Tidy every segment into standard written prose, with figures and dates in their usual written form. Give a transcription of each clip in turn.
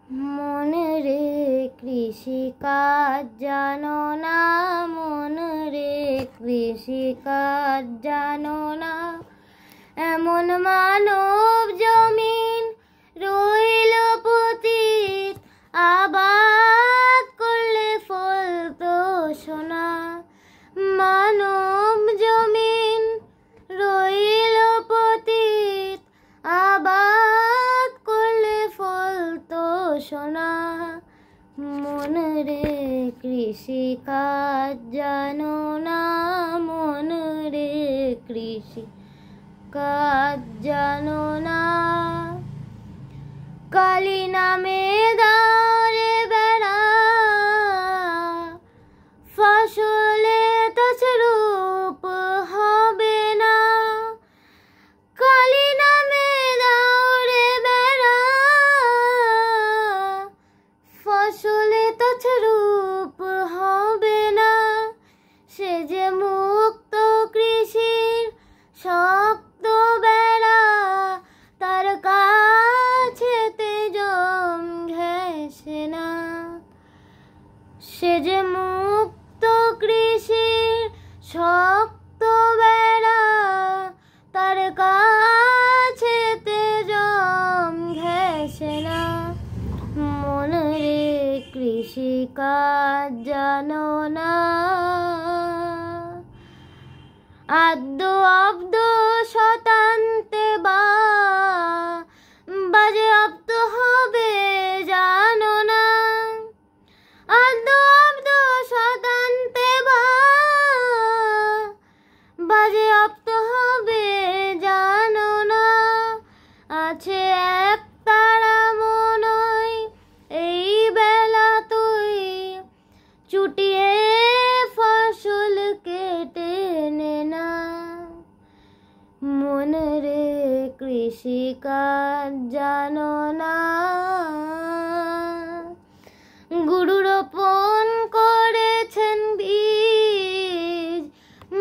মন রে কৃষিকাজ জানো না, মন রে কৃষিকাজ জানো না। এমন মানব জমিন রইল পতিত, আবাদ করলে ফল তো সোনা। মানব জমিন রইল পতিত, আবাদ করলে ফল তো সোনা। মন রে কৃষিকাজ জানো না, মন রে কৃষিকাজ জানো না। কালী নামে দাঁড়ে বেড়া, ফসলে তছরূপ হবে না। কালী নামে দাঁড়ে বেড়া, ফসলে তছরূপ হবে না। সে যে মুক্ত কৃষির শক্ত বেড়া, তার কাছেতে জম ঘেঁষে না। সে যে মুক্ত কৃষির শক্ত বেড়া, তার কাছেতে জম ঘেঁষে না। মন রে কৃষিকাজ জানো না। আদ্য অব্দ শতান্তে বাজে অব্দ হবে জানো না। আদ্য অব্দ শতান্তে বাজে অব্দ হবে জানো না। আছে এক তারা মনই এই বেলা তুই, চুটিয়ে ফসল কেটে নে না। মন রে কৃষিকাজ জানো না। গুরু রোপণ করেছেন বীজ,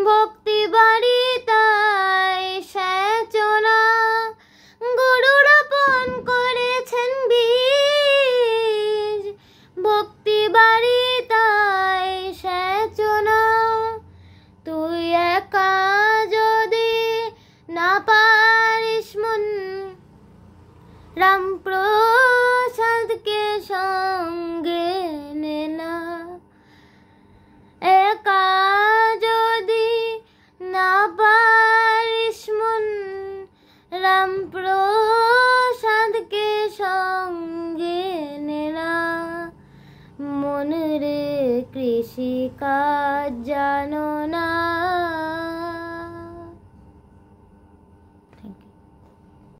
ভক্তি বাড়ি তাই সেচনা। গুরু রোপণ করেছেন বীজ, ভক্তি বাড়ি তাই সেচনা। তুই একা যদি না পারিস মন, রামপ্রসাদকে সঙ্গে নে না। একা যদি না পারিস মন, রামপ্রসাদকে সঙ্গে নে না। মন রে কৃষিকাজ জানো না।